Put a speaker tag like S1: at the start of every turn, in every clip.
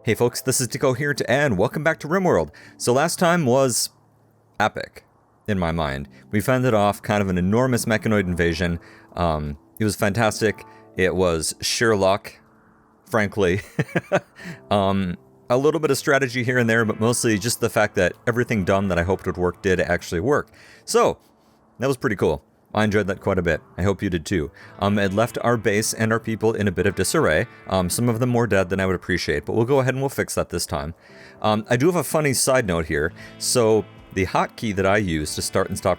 S1: Hey folks, this is Tico here and welcome back to RimWorld. So last time was epic, in my mind. We fended off kind of an enormous mechanoid invasion. It was fantastic. It was sheer luck, frankly. A little bit of strategy here and there, but mostly just the fact that everything dumb that I hoped would work did actually work. So, that was pretty cool. I enjoyed that quite a bit. I hope you did too. It left our base and our people in a bit of disarray. Some of them more dead than I would appreciate, but we'll go ahead and we'll fix that this time. I do have a funny side note here. So the hotkey that I use to start and stop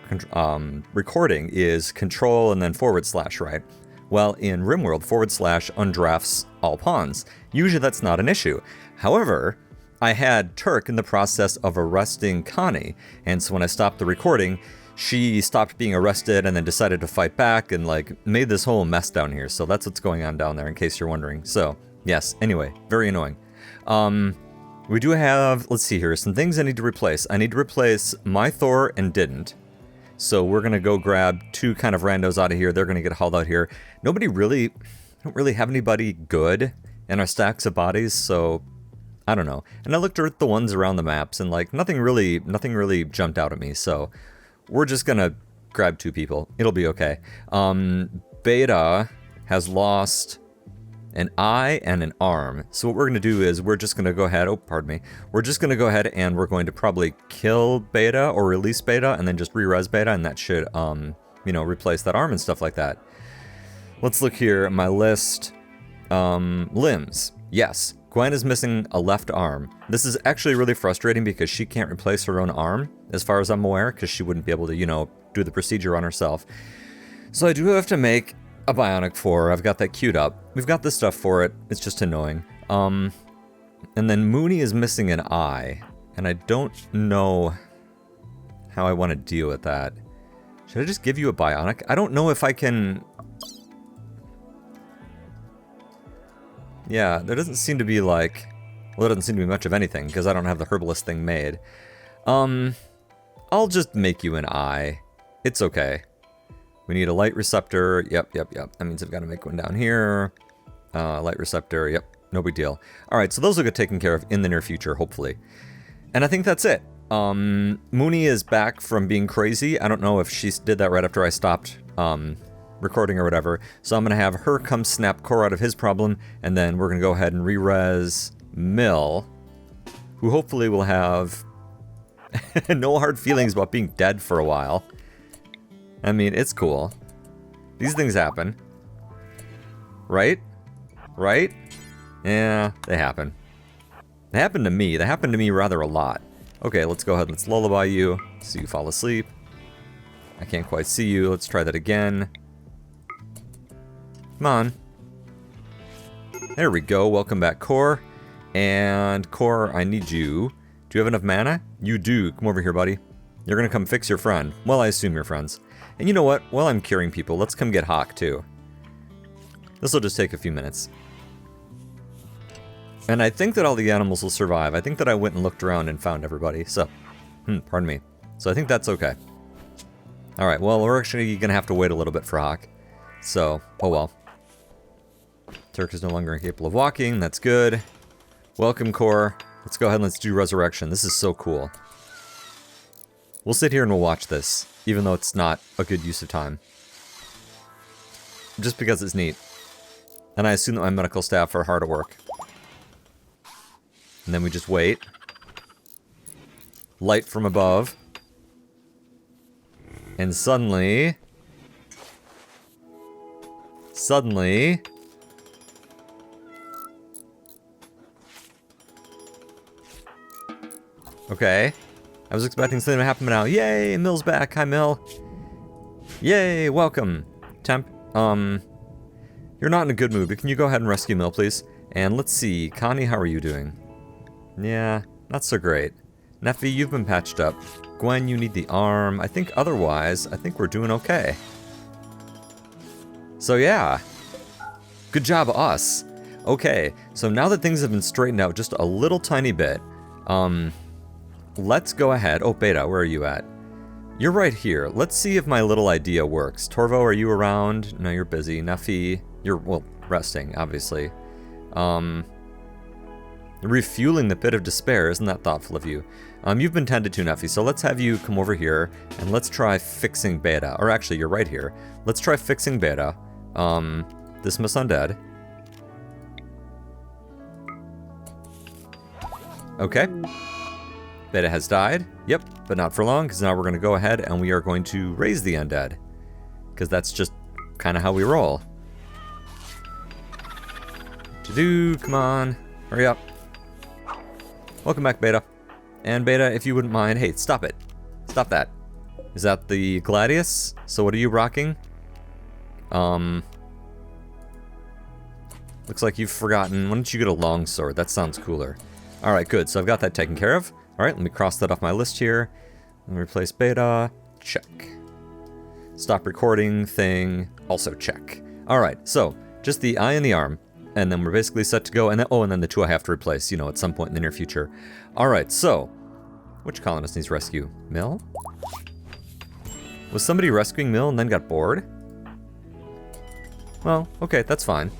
S1: recording is Control and then /, right? Well, in RimWorld, / undrafts all pawns. Usually that's not an issue. However, I had Turk in the process of arresting Connie, and so when I stopped the recording, she stopped being arrested and then decided to fight back and made this whole mess down here. So that's what's going on down there in case you're wondering. So yes, anyway, very annoying. We do have, let's see here, some things I need to replace. I need to replace my Thor and didn't. So we're going to go grab two kind of randos out of here. They're going to get hauled out here. Don't really have anybody good in our stacks of bodies. So I don't know. And I looked at the ones around the maps and nothing really jumped out at me. So we're just gonna grab two people. It'll be okay. Beta has lost an eye and an arm. So what we're gonna do is we're just gonna go ahead, we're just gonna go ahead and we're going to probably kill Beta or release Beta and then just re-res Beta, and that should, replace that arm and stuff like that. Let's look here at my list. Limbs. Yes. Gwen is missing a left arm. This is actually really frustrating because she can't replace her own arm, as far as I'm aware, because she wouldn't be able to, do the procedure on herself. So I do have to make a bionic for her. I've got that queued up. We've got the stuff for it. It's just annoying. And then Mooney is missing an eye, and I don't know how I want to deal with that. Should I just give you a bionic? I don't know if I can... Yeah, there doesn't seem to be there doesn't seem to be much of anything because I don't have the herbalist thing made. I'll just make you an eye. It's okay. We need a light receptor. Yep. That means I've got to make one down here. Light receptor. Yep. No big deal. All right, so those will get taken care of in the near future, hopefully. And I think that's it. Mooney is back from being crazy. I don't know if she did that right after I stopped recording or whatever. So I'm going to have her come snap Core out of his problem, and then we're going to go ahead and re-res Mill, who hopefully will have no hard feelings about being dead for a while. I mean, it's cool. These things happen. Right? Right? Yeah, they happen. They happen to me. They happen to me rather a lot. Okay, let's go ahead. Let's lullaby you so you fall asleep. I can't quite see you. Let's try that again. Come on. There we go. Welcome back, Core. And Core, I need you. Do you have enough mana? You do. Come over here, buddy. You're going to come fix your friend. Well, I assume you're friends. And you know what? While I'm curing people, let's come get Hawk, too. This will just take a few minutes. And I think that all the animals will survive. I think that I went and looked around and found everybody. So, pardon me. So I think that's okay. Alright, well, we're actually going to have to wait a little bit for Hawk. So, oh well. Turk is no longer incapable of walking. That's good. Welcome, Core. Let's go ahead and let's do Resurrection. This is so cool. We'll sit here and we'll watch this, even though it's not a good use of time. Just because it's neat. And I assume that my medical staff are hard at work. And then we just wait. Light from above. And suddenly... Okay. I was expecting something to happen now. Yay! Mill's back. Hi, Mill. Yay! Welcome. Temp. You're not in a good mood, but can you go ahead and rescue Mill, please? And let's see. Connie, how are you doing? Yeah, not so great. Neffy, you've been patched up. Gwen, you need the arm. I think otherwise, I think we're doing okay. So yeah. Good job, us. Okay, so now that things have been straightened out just a little tiny bit, let's go ahead. Oh, Beta, where are you at? You're right here. Let's see if my little idea works. Torvo, are you around? No, you're busy. Neffy, you're, well, resting, obviously. Refueling the pit of despair. Isn't that thoughtful of you? You've been tended to, Nuffy, so let's have you come over here and let's try fixing Beta. Or actually, you're right here. Let's try fixing Beta. Dismiss undead. Okay. Beta has died. Yep, but not for long, because now we're going to go ahead and we are going to raise the undead. Because that's just kind of how we roll. To-do, come on. Hurry up. Welcome back, Beta. And Beta, if you wouldn't mind, hey, stop it. Stop that. Is that the Gladius? So what are you rocking? Looks like you've forgotten. Why don't you get a longsword? That sounds cooler. Alright, good. So I've got that taken care of. Alright, let me cross that off my list here. Let me replace Beta. Check. Stop recording thing. Also check. Alright, so just the eye and the arm. And then we're basically set to go. And then, oh, and then the two I have to replace, you know, at some point in the near future. Alright, so which colonist needs rescue? Mill? Was somebody rescuing Mill and then got bored? Well, okay, that's fine.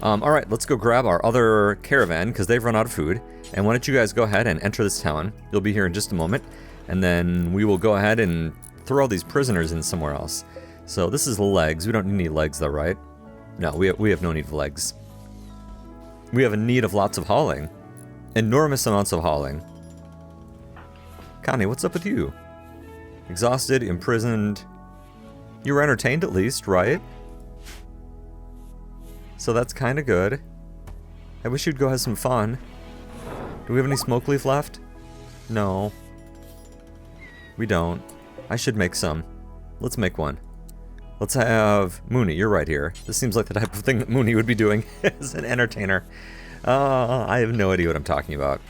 S1: Alright, let's go grab our other caravan, because they've run out of food. And why don't you guys go ahead and enter this town. You'll be here in just a moment. And then we will go ahead and throw all these prisoners in somewhere else. So this is legs. We don't need any legs though, right? No, we have no need of legs. We have a need of lots of hauling. Enormous amounts of hauling. Connie, what's up with you? Exhausted, imprisoned. You were entertained at least, right? So that's kind of good. I wish you'd go have some fun. Do we have any smoke leaf left? No. We don't. I should make some. Let's make one. Let's have Mooney, you're right here. This seems like the type of thing that Mooney would be doing as an entertainer. I have no idea what I'm talking about.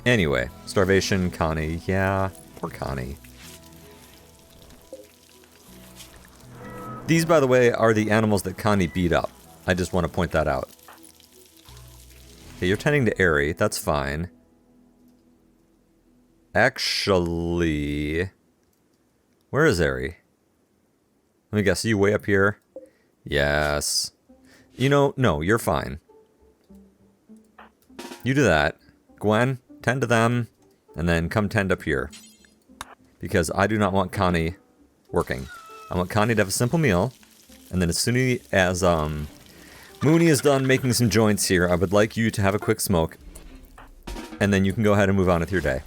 S1: Anyway, starvation, Connie. Yeah, poor Connie. These, by the way, are the animals that Connie beat up. I just want to point that out. Okay, you're tending to Airy. That's fine. Actually... where is Airy? Let me guess, are you way up here? Yes. You know, no, you're fine. You do that. Gwen, tend to them, and then come tend up here. Because I do not want Connie working. I want Connie to have a simple meal, and then as soon as Mooney is done making some joints here, I would like you to have a quick smoke, and then you can go ahead and move on with your day.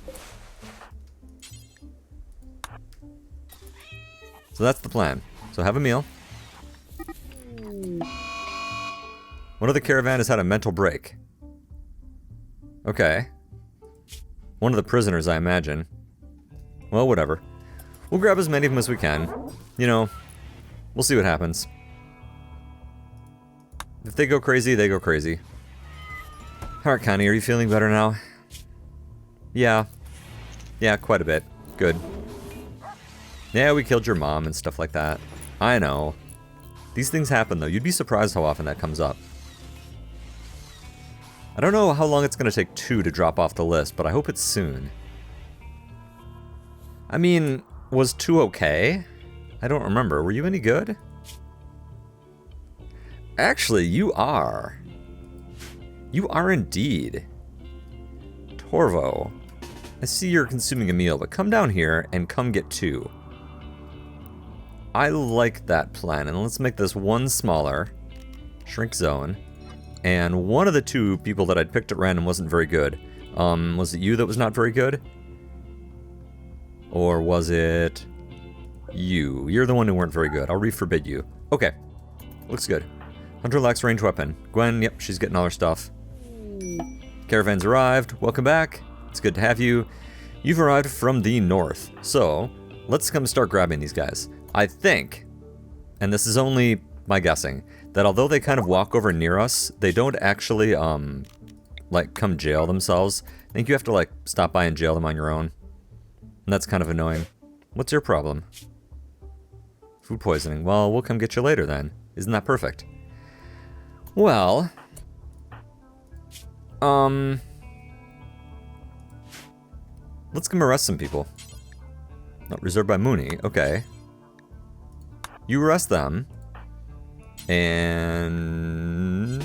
S1: So that's the plan. So have a meal. One of the caravan has had a mental break. Okay. One of the prisoners, I imagine. Well, whatever. We'll grab as many of them as we can. You know, we'll see what happens. If they go crazy, they go crazy. Alright, Connie, are you feeling better now? Yeah. Yeah, quite a bit. Good. Yeah, we killed your mom and stuff like that. I know. These things happen, though. You'd be surprised how often that comes up. I don't know how long it's going to take 2 to drop off the list, but I hope it's soon. I mean, was 2 okay? I don't remember. Were you any good? Actually, you are. You are indeed. Torvo. I see you're consuming a meal, but come down here and come get 2. I like that plan, and let's make this one smaller. Shrink zone. And one of the 2 people that I'd picked at random wasn't very good. Was it you that was not very good? Or was it you? You're the one who weren't very good. I'll re-forbid you. Okay. Looks good. Hunter lacks ranged weapon. Gwen, yep, she's getting all her stuff. Caravan's arrived. Welcome back. It's good to have you. You've arrived from the north. So, let's come start grabbing these guys. I think, and this is only my guessing, that although they kind of walk over near us, they don't actually, like, come jail themselves. I think you have to, like, stop by and jail them on your own. And that's kind of annoying. What's your problem? Food poisoning. Well, we'll come get you later then. Isn't that perfect? Well, let's come arrest some people. Not reserved by Mooney. Okay. You arrest them. And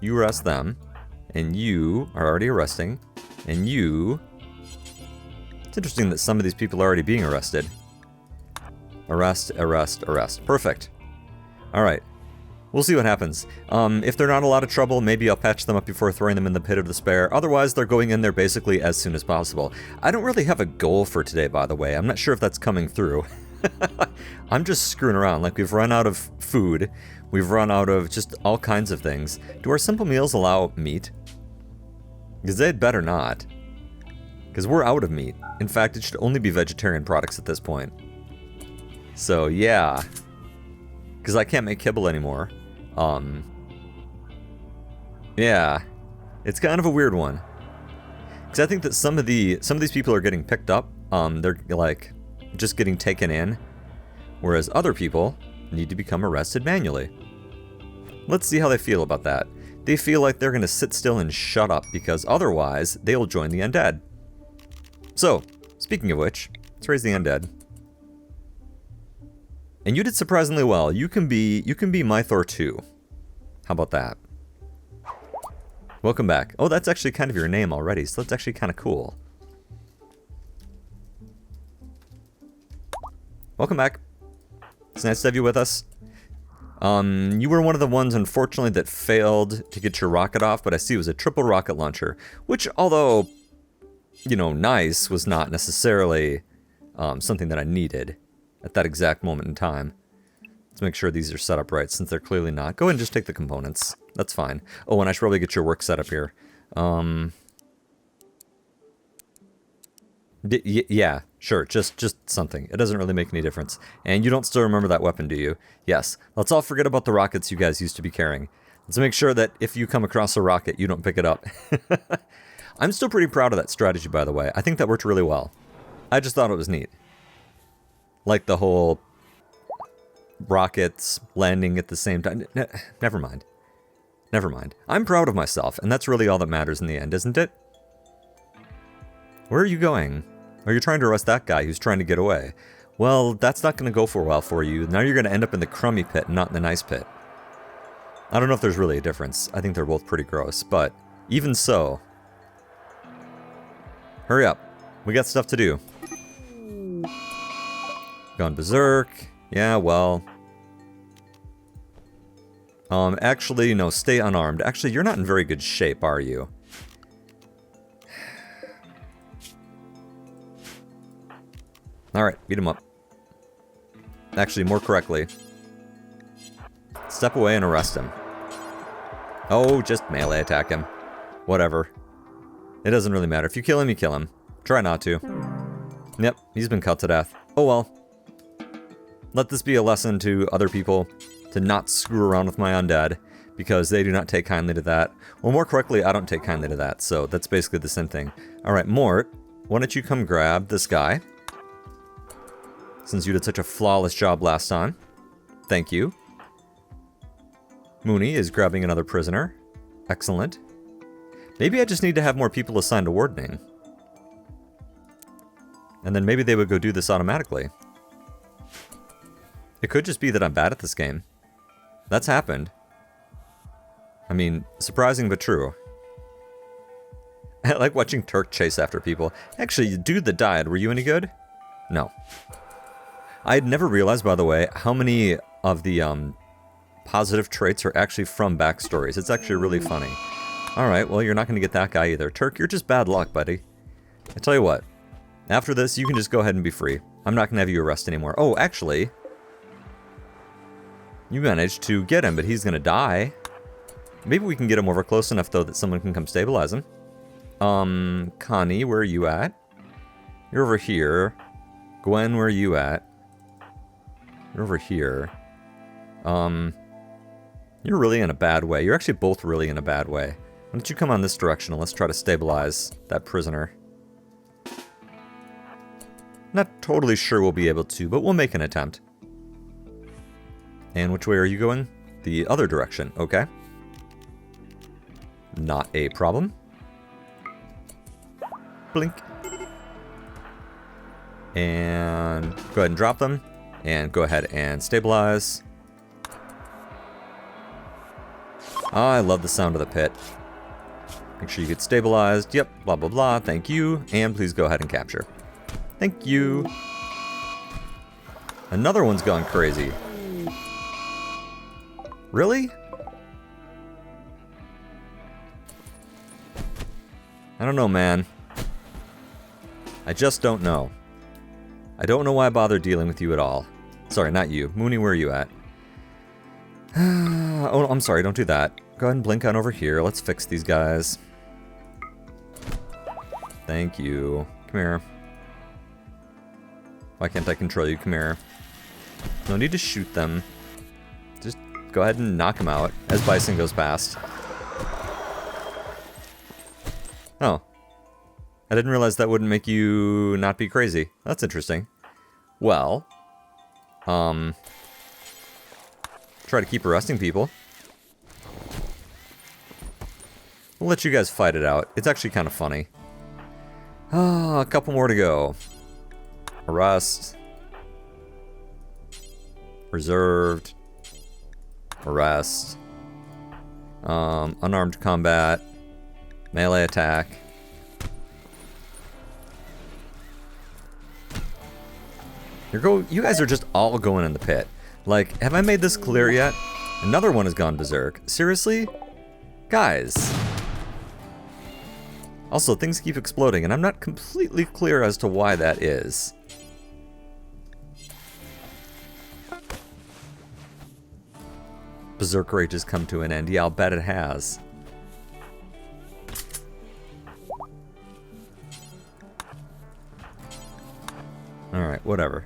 S1: You arrest them. And you are already arresting. And you... It's interesting that some of these people are already being arrested. Arrest, arrest, arrest. Perfect. Alright. We'll see what happens. If they're not a lot of trouble, maybe I'll patch them up before throwing them in the pit of despair. Otherwise, they're going in there basically as soon as possible. I don't really have a goal for today, by the way. I'm not sure if that's coming through. I'm just screwing around. Like, we've run out of food. We've run out of just all kinds of things. Do our simple meals allow meat? Because they'd better not. Because we're out of meat. In fact, it should only be vegetarian products at this point. So, yeah. Because I can't make kibble anymore. Yeah. It's kind of a weird one. Because I think that some of these people are getting picked up. They're, like, just getting taken in. Whereas other people need to become arrested manually. Let's see how they feel about that. They feel like they're going to sit still and shut up, because otherwise they will join the undead. So, speaking of which, let's raise the undead. And you did surprisingly well. You can be Mythor 2. How about that? Welcome back. Oh, that's actually kind of your name already, so that's actually kind of cool. Welcome back. It's nice to have you with us. You were one of the ones, unfortunately, that failed to get your rocket off, but I see it was a triple rocket launcher, which, although, you know, nice, was not necessarily something that I needed at that exact moment in time. Let's make sure these are set up right, since they're clearly not. Go ahead and just take the components. That's fine. Oh, and I should probably get your work set up here. Yeah, sure, just something. It doesn't really make any difference. And you don't still remember that weapon, do you? Yes. Let's all forget about the rockets you guys used to be carrying. Let's make sure that if you come across a rocket, you don't pick it up. I'm still pretty proud of that strategy, by the way. I think that worked really well. I just thought it was neat. Like the whole rockets landing at the same time. Never mind. Never mind. I'm proud of myself, and that's really all that matters in the end, isn't it? Where are you going? Or you're trying to arrest that guy who's trying to get away. Well, that's not going to go for a while for you. Now you're going to end up in the crummy pit, not in the nice pit. I don't know if there's really a difference. I think they're both pretty gross, but even so. Hurry up. We got stuff to do. Gone berserk. Yeah, well. Actually, no, stay unarmed. Actually, you're not in very good shape, are you? Alright, beat him up. Actually, more correctly. Step away and arrest him. Oh, just melee attack him. Whatever. It doesn't really matter. If you kill him, you kill him. Try not to. Yep, he's been cut to death. Oh well. Let this be a lesson to other people to not screw around with my undead, because they do not take kindly to that. Or more correctly, I don't take kindly to that, so that's basically the same thing. Alright, Mort, why don't you come grab this guy? Since you did such a flawless job last time. Thank you. Mooney is grabbing another prisoner. Excellent. Maybe I just need to have more people assigned to wardening. And then maybe they would go do this automatically. It could just be that I'm bad at this game. That's happened. I mean, surprising but true. I like watching Turk chase after people. Actually, the dude that died, were you any good? No. I had never realized, by the way, how many of the positive traits are actually from backstories. It's actually really funny. Alright, well, you're not going to get that guy either. Turk, you're just bad luck, buddy. I tell you what. After this, you can just go ahead and be free. I'm not going to have you arrest anymore. Oh, actually, you managed to get him, but he's going to die. Maybe we can get him over close enough, though, that someone can come stabilize him. Connie, where are you at? You're over here. Gwen, where are you at? You're over here. You're really in a bad way. You're actually both really in a bad way. Why don't you come on this direction and let's try to stabilize that prisoner. Not totally sure we'll be able to, but we'll make an attempt. And which way are you going? The other direction, okay. Not a problem. Blink. And go ahead and drop them. And go ahead and stabilize. I love the sound of the pit. Make sure you get stabilized. Yep, blah, blah, blah. Thank you. And please go ahead and capture. Thank you. Another one's gone crazy. Really? I don't know, man. I just don't know. I don't know why I bother dealing with you at all. Sorry, not you. Mooney, where are you at? Oh, I'm sorry, don't do that. Go ahead and blink on over here. Let's fix these guys. Thank you. Come here. Why can't I control you? Come here. No need to shoot them. Just go ahead and knock them out as Bison goes past. Oh. I didn't realize that wouldn't make you not be crazy. That's interesting. Well, try to keep arresting people. We'll let you guys fight it out. It's actually kind of funny. A couple more to go. Arrest. Reserved. Arrest. Unarmed combat. Melee attack. You guys are just all going in the pit. Like, have I made this clear yet? Another one has gone berserk. Seriously? Guys. Also, things keep exploding, and I'm not completely clear as to why that is. Berserk Rage has come to an end. Yeah, I'll bet it has. Alright, whatever.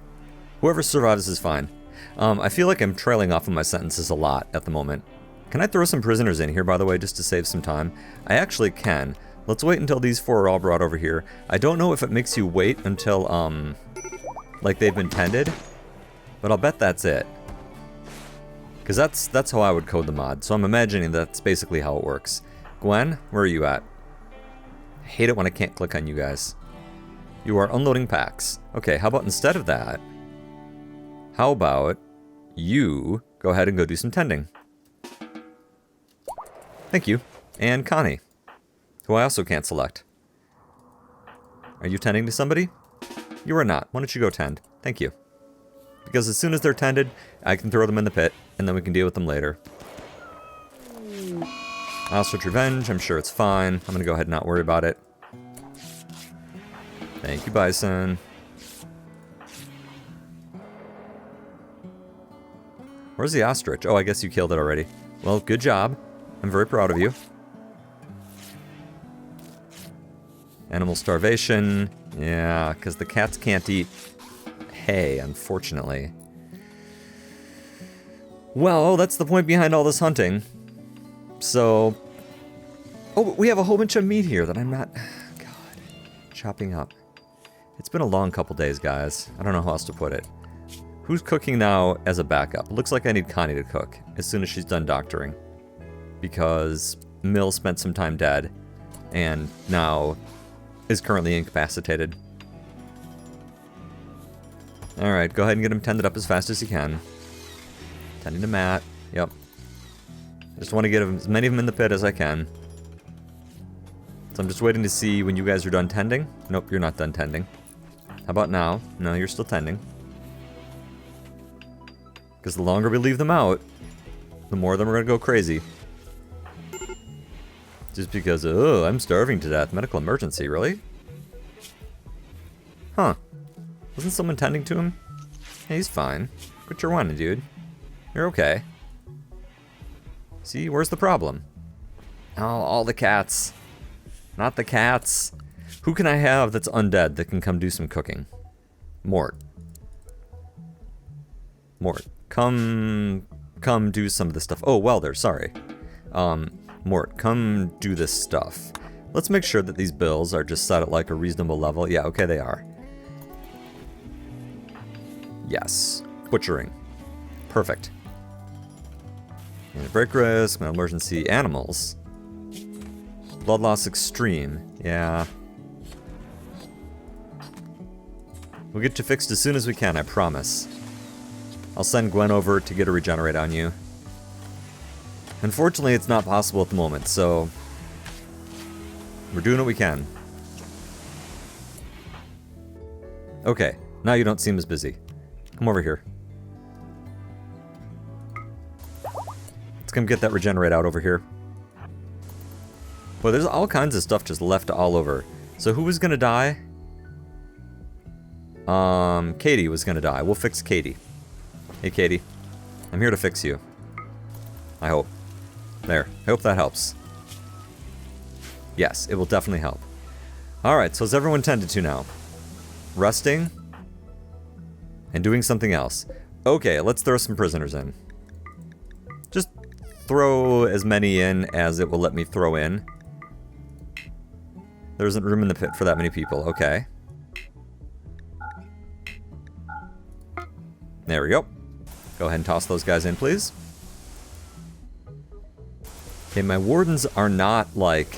S1: Whoever survives is fine. I feel like I'm trailing off on my sentences a lot at the moment. Can I throw some prisoners in here, by the way, just to save some time? I actually can. Let's wait until these four are all brought over here. I don't know if it makes you wait until, like they've been tended, but I'll bet that's it. Because that's how I would code the mod, so I'm imagining that's basically how it works. Gwen, where are you at? I hate it when I can't click on you guys. You are unloading packs. Okay, how about instead of that, how about you go ahead and go do some tending? Thank you. And Connie, who I also can't select. Are you tending to somebody? You are not. Why don't you go tend? Thank you. Because as soon as they're tended, I can throw them in the pit, and then we can deal with them later. Ostrich Revenge, I'm sure it's fine. I'm gonna go ahead and not worry about it. Thank you, Bison. Where's the ostrich? Oh, I guess you killed it already. Well, good job. I'm very proud of you. Animal starvation. Yeah, because the cats can't eat hay, unfortunately. Well, that's the point behind all this hunting. So... Oh, we have a whole bunch of meat here that I'm not... God. Chopping up. It's been a long couple days, guys. I don't know how else to put it. Who's cooking now as a backup? It looks like I need Connie to cook as soon as she's done doctoring. Because Mill spent some time dead and now is currently incapacitated. Alright, go ahead and get him tended up as fast as you can. Tending to Matt. Yep. I just want to get as many of them in the pit as I can. So I'm just waiting to see when you guys are done tending. Nope, you're not done tending. How about now? No, you're still tending. Because the longer we leave them out, the more of them are going to go crazy. Just because, oh, I'm starving to death. Medical emergency, really? Huh. Wasn't someone tending to him? Hey, he's fine. Quit your whining, dude. You're okay. See, where's the problem? Oh, all the cats. Not the cats. Who can I have that's undead that can come do some cooking? Mort. Mort. Come do some of this stuff. Oh, Welder, sorry. Mort, come do this stuff. Let's make sure that these bills are just set at like a reasonable level. Yeah, okay, they are. Yes. Butchering. Perfect. Break risk, emergency, animals. Blood loss extreme. Yeah. We'll get you fixed as soon as we can, I promise. I'll send Gwen over to get a regenerate on you. Unfortunately, it's not possible at the moment, so we're doing what we can. Okay, now you don't seem as busy. Come over here. Let's come get that regenerate out over here. Well, there's all kinds of stuff just left all over. So who was gonna die? Katie was gonna die. We'll fix Katie. Hey, Katie. I'm here to fix you. I hope. There. I hope that helps. Yes, it will definitely help. Alright, so is everyone tended to now? Resting? And doing something else. Okay, let's throw some prisoners in. Just throw as many in as it will let me throw in. There isn't room in the pit for that many people. Okay. There we go. Go ahead and toss those guys in, please. Okay, my wardens are not, like,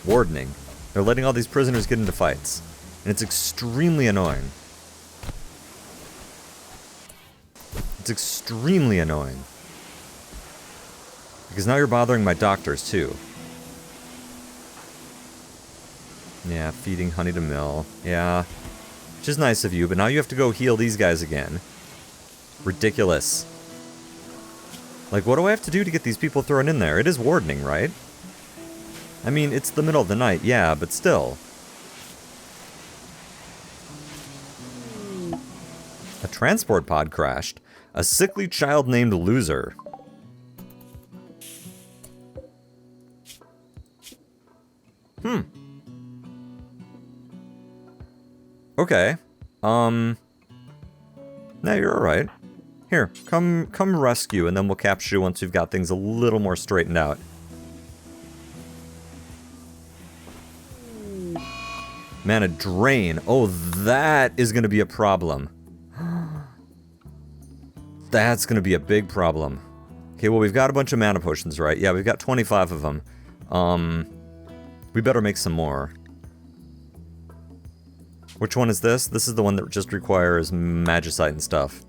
S1: wardening. They're letting all these prisoners get into fights. And it's extremely annoying. It's extremely annoying. Because now you're bothering my doctors, too. Yeah, feeding honey to mill. Yeah. Which is nice of you, but now you have to go heal these guys again. Ridiculous. Like, what do I have to do to get these people thrown in there? It is wardening, right? I mean, it's the middle of the night, yeah, but still. A transport pod crashed. A sickly child named Loser. Okay. No, you're alright. Here, come rescue, and then we'll capture you once we've got things a little more straightened out. Mana drain. Oh, that is going to be a problem. That's going to be a big problem. Okay, well, we've got a bunch of mana potions, right? Yeah, we've got 25 of them. We better make some more. Which one is this? This is the one that just requires magicite and stuff.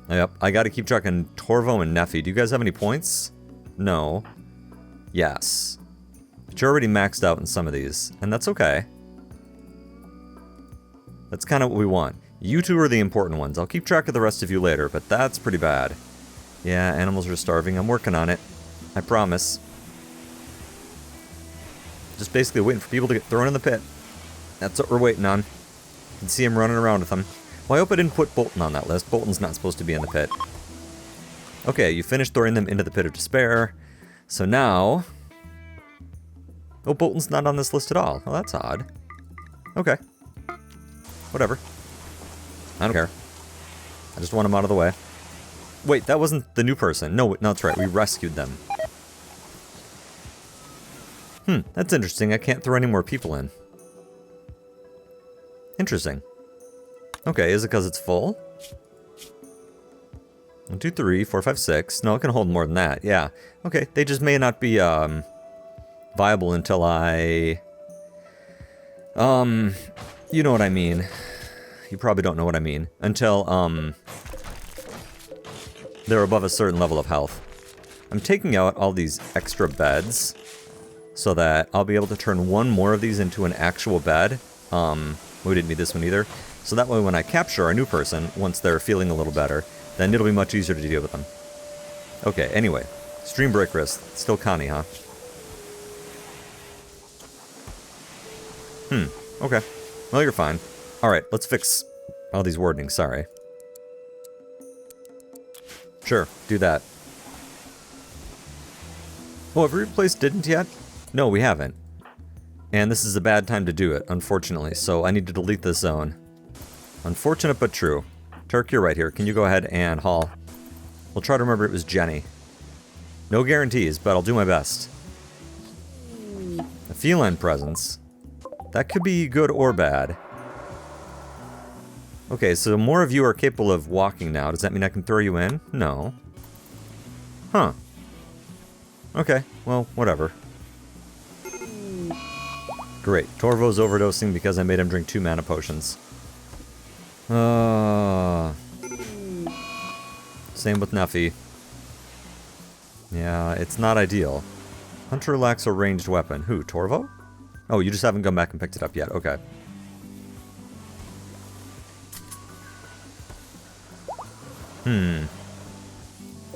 S1: Yep, I gotta keep checking Torvo and Neffy. Do you guys have any points? No. Yes. But you're already maxed out in some of these, and that's okay. That's kind of what we want. You two are the important ones. I'll keep track of the rest of you later, but that's pretty bad. Yeah, animals are starving. I'm working on it. I promise. Just basically waiting for people to get thrown in the pit. That's what we're waiting on. You can see him running around with them. Well, I hope I didn't put Bolton on that list. Bolton's not supposed to be in the pit. Okay, you finished throwing them into the pit of despair. So now... Oh, Bolton's not on this list at all. Oh, that's odd. Okay. Whatever. I don't care. I just want him out of the way. Wait, that wasn't the new person. No, that's right. We rescued them. That's interesting. I can't throw any more people in. Interesting. Okay, is it because it's full? 1, 2, 3, 4, 5, 6. No, it can hold more than that. Yeah. Okay, they just may not be, viable until I... You know what I mean. You probably don't know what I mean. Until, they're above a certain level of health. I'm taking out all these extra beds so that I'll be able to turn one more of these into an actual bed. We didn't need this one either. So that way when I capture a new person, once they're feeling a little better, then it'll be much easier to deal with them. Okay, anyway. Stream break risk. Still Connie, huh? Okay. Well, you're fine. Alright, let's fix all these wordings, sorry. Sure, do that. Oh, have we replaced didn't yet? No, we haven't. And this is a bad time to do it, unfortunately, so I need to delete this zone. Unfortunate but true. Turk, you're right here. Can you go ahead and haul? We'll try to remember it was Jenny. No guarantees, but I'll do my best. A feline presence. That could be good or bad. Okay, so more of you are capable of walking now. Does that mean I can throw you in? No. Huh. Okay, well, whatever. Great. Torvo's overdosing because I made him drink 2 mana potions. Same with Neffy. Yeah, it's not ideal. Hunter lacks a ranged weapon. Who, Torvo? Oh, you just haven't gone back and picked it up yet. Okay. Can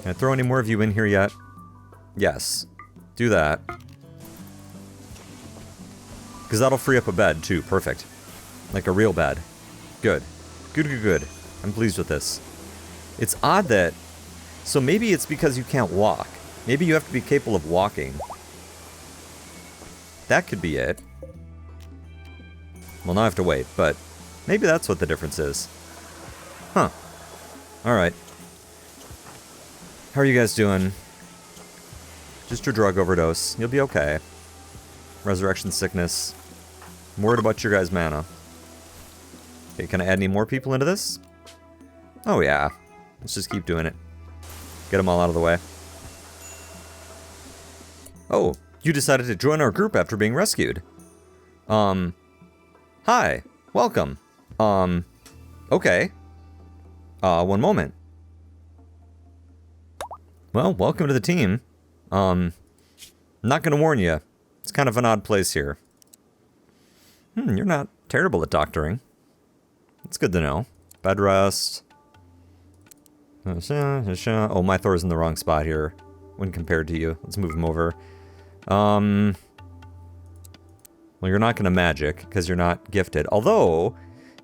S1: I throw any more of you in here yet? Yes. Do that. Because that'll free up a bed, too. Perfect. Like a real bed. Good. Good, good, good. I'm pleased with this. It's odd that... So maybe it's because you can't walk. Maybe you have to be capable of walking. That could be it. Well, now I have to wait, but maybe that's what the difference is. Huh. Alright. How are you guys doing? Just your drug overdose. You'll be okay. Resurrection sickness. I'm worried about your guys' mana. Okay, can I add any more people into this? Oh yeah. Let's just keep doing it. Get them all out of the way. Oh, you decided to join our group after being rescued. Hi. Welcome. Okay. One moment. Well, welcome to the team. Not gonna warn you. It's kind of an odd place here. You're not terrible at doctoring. It's good to know. Bed rest. Oh, my Thor's in the wrong spot here when compared to you. Let's move him over. Well, you're not going to magic because you're not gifted. Although,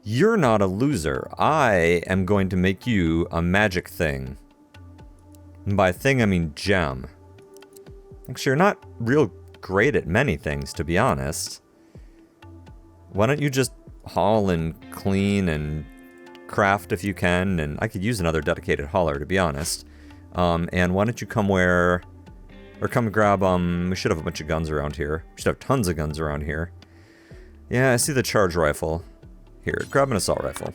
S1: you're not a loser. I am going to make you a magic thing. And by thing, I mean gem. Actually, you're not real great at many things, to be honest. Why don't you just haul and clean and craft if you can? And I could use another dedicated hauler, to be honest. And why don't you come where... Or come grab, we should have a bunch of guns around here. We should have tons of guns around here. Yeah, I see the charge rifle. Here, grab an assault rifle.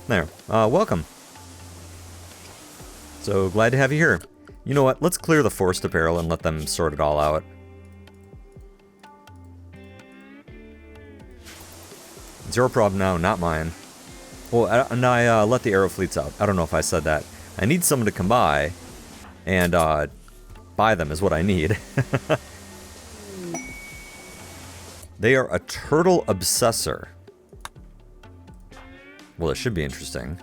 S1: There. Welcome. So, glad to have you here. You know what? Let's clear the forced apparel and let them sort it all out. It's your problem now, not mine. Well, and I let the arrow fleets out. I don't know if I said that. I need someone to come by and buy them is what I need. They are a turtle obsessor. Well, it should be interesting.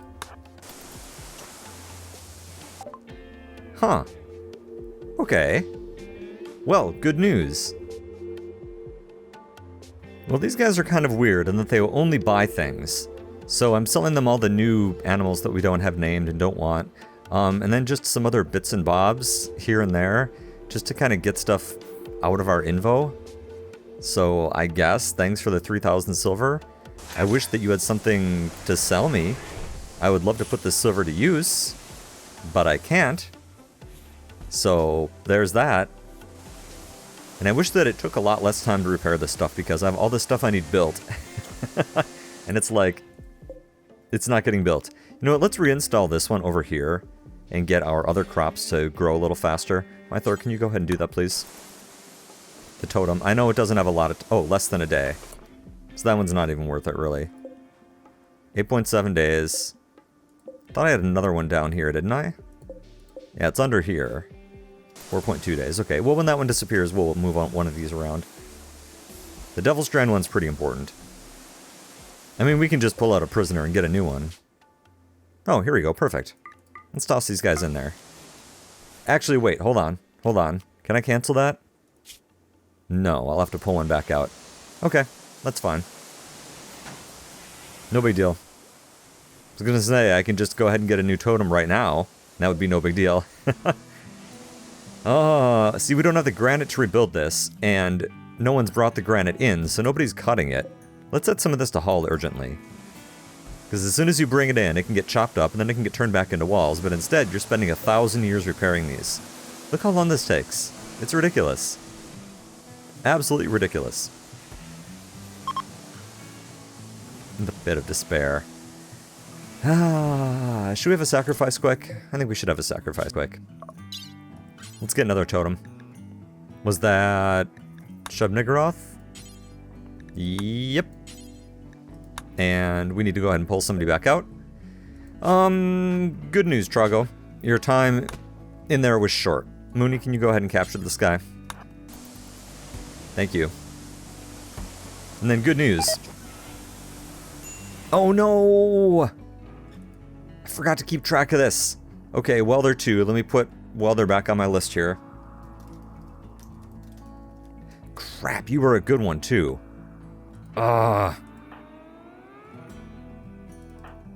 S1: Huh. Okay. Well, good news. Well, these guys are kind of weird in that they will only buy things. So I'm selling them all the new animals that we don't have named and don't want. And then just some other bits and bobs here and there, just to kind of get stuff out of our invo. So I guess, thanks for the 3,000 silver. I wish that you had something to sell me. I would love to put this silver to use, but I can't. So there's that. And I wish that it took a lot less time to repair this stuff because I have all this stuff I need built. And it's like, it's not getting built. You know what, let's reinstall this one over here and get our other crops to grow a little faster. Mythor, can you go ahead and do that, please? The totem. I know it doesn't have a lot of... oh, less than a day. So that one's not even worth it, really. 8.7 days. Thought I had another one down here, didn't I? Yeah, it's under here. 4.2 days. Okay, well, when that one disappears, we'll move on one of these around. The Devil's Strand one's pretty important. I mean, we can just pull out a prisoner and get a new one. Oh, here we go. Perfect. Let's toss these guys in there. Actually, wait. Hold on. Hold on. Can I cancel that? No, I'll have to pull one back out. Okay, that's fine. No big deal. I was gonna say, I can just go ahead and get a new totem right now. That would be no big deal. Oh, see, we don't have the granite to rebuild this, and no one's brought the granite in, so nobody's cutting it. Let's add some of this to haul urgently. Because as soon as you bring it in, it can get chopped up, and then it can get turned back into walls, but instead, you're spending 1,000 years repairing these. Look how long this takes. It's ridiculous. Absolutely ridiculous. The bit of despair. Should we have a sacrifice quick? I think we should have a sacrifice quick. Let's get another totem. Was that Shub-Niggurath? Yep. And we need to go ahead and pull somebody back out. Good news, Trago. Your time in there was short. Mooney, can you go ahead and capture this guy? Thank you. And then good news. Oh no! I forgot to keep track of this. Okay, Welder 2. Let me put Welder back on my list here. Crap, you were a good one too.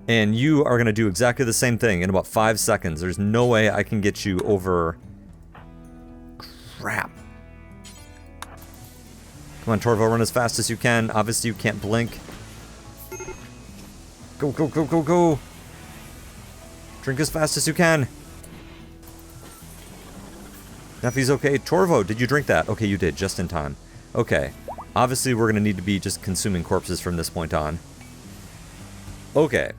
S1: And you are going to do exactly the same thing in about 5 seconds. There's no way I can get you over... Crap. Come on, Torvo, run as fast as you can. Obviously, you can't blink. Go, go, go, go, go! Drink as fast as you can. Neffy's okay. Torvo, did you drink that? Okay, you did, just in time. Okay. Obviously, we're going to need to be just consuming corpses from this point on. Okay.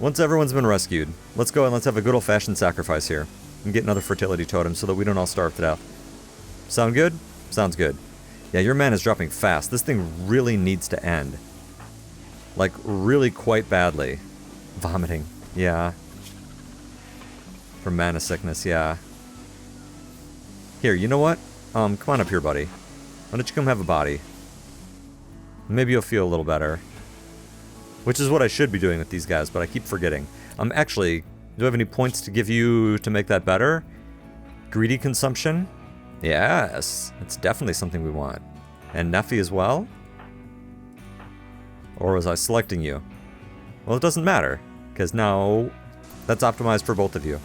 S1: Once everyone's been rescued, let's go and let's have a good old-fashioned sacrifice here. And get another fertility totem so that we don't all starve to death. Sound good? Sounds good. Yeah, your mana is dropping fast. This thing really needs to end. Like, really quite badly. Vomiting. Yeah. From mana sickness, yeah. Here, you know what? Come on up here, buddy. Why don't you come have a body? Maybe you'll feel a little better. Which is what I should be doing with these guys, but I keep forgetting. Actually, do I have any points to give you to make that better? Greedy consumption? Yes, it's definitely something we want. And Neffy as well? Or was I selecting you? Well, it doesn't matter, because now that's optimized for both of you.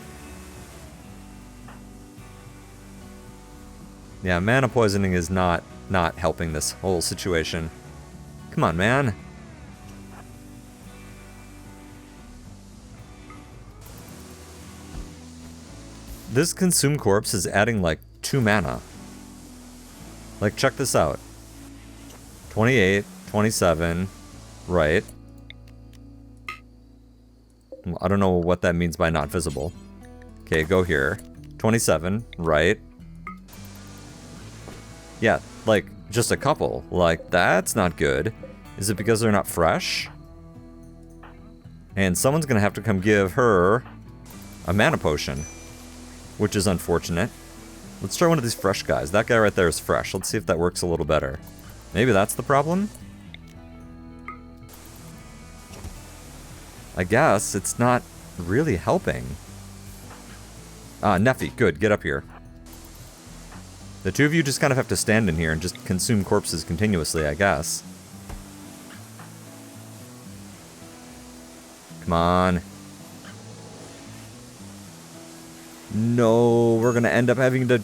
S1: Yeah, mana poisoning is not helping this whole situation. Come on, man. This Consume Corpse is adding like 2 mana. Like, check this out. 28, 27, right. I don't know what that means by not visible. Okay, go here. 27, right. Yeah, like, just a couple. Like, that's not good. Is it because they're not fresh? And someone's gonna have to come give her a mana potion, which is unfortunate. Let's try one of these fresh guys. That guy right there is fresh. Let's see if that works a little better. Maybe that's the problem? I guess it's not really helping. Neffy, good, get up here. The two of you just kind of have to stand in here and just consume corpses continuously, I guess. Come on. No, we're gonna end up having to...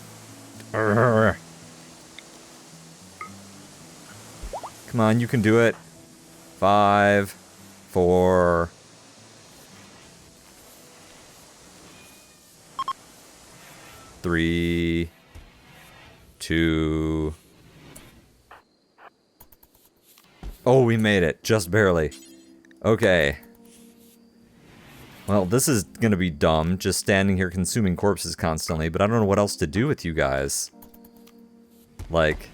S1: Come on, you can do it. 5, 4... 3, 2... Oh, we made it. Just barely. Okay. Well, this is gonna be dumb, just standing here consuming corpses constantly, but I don't know what else to do with you guys. Like,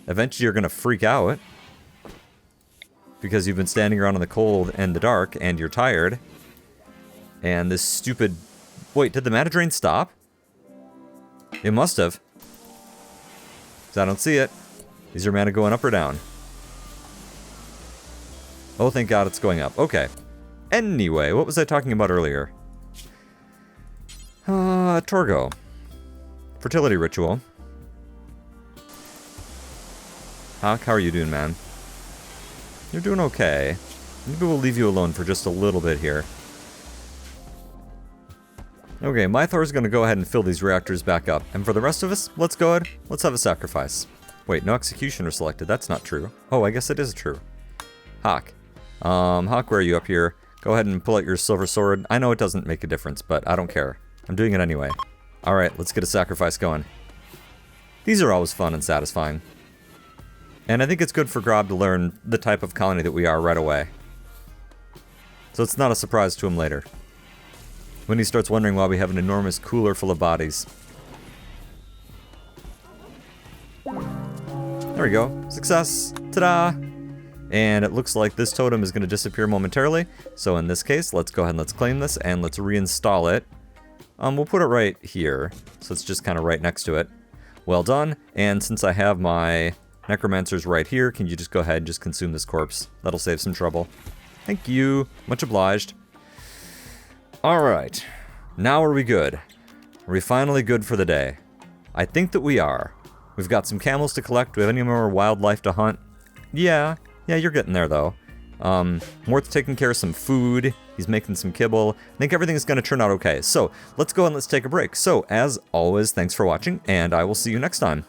S1: eventually you're gonna freak out. Because you've been standing around in the cold and the dark, and you're tired. And this stupid... Wait, did the mana drain stop? It must have. 'Cause I don't see it. Is your mana going up or down? Oh, thank God it's going up. Okay. Anyway, what was I talking about earlier? Torgo. Fertility ritual. Hawk, how are you doing, man? You're doing okay. Maybe we'll leave you alone for just a little bit here. Okay, Mythor's gonna go ahead and fill these reactors back up. And for the rest of us, let's go ahead. Let's have a sacrifice. Wait, no executioner selected. That's not true. Oh, I guess it is true. Hawk. Hawk, where are you up here? Go ahead and pull out your silver sword. I know it doesn't make a difference, but I don't care. I'm doing it anyway. Alright, let's get a sacrifice going. These are always fun and satisfying. And I think it's good for Grob to learn the type of colony that we are right away. So it's not a surprise to him later. When he starts wondering why we have an enormous cooler full of bodies. There we go. Success! Ta-da! And it looks like this totem is going to disappear momentarily. So in this case, let's go ahead and let's claim this and let's reinstall it. We'll put it right here. So it's just kind of right next to it. Well done. And since I have my necromancers right here, can you just go ahead and just consume this corpse? That'll save some trouble. Thank you. Much obliged. Alright. Now are we good? Are we finally good for the day? I think that we are. We've got some camels to collect. Do we have any more wildlife to hunt? Yeah, you're getting there, though. Mort's taking care of some food. He's making some kibble. I think everything's going to turn out okay. So, let's go and let's take a break. So, as always, thanks for watching, and I will see you next time.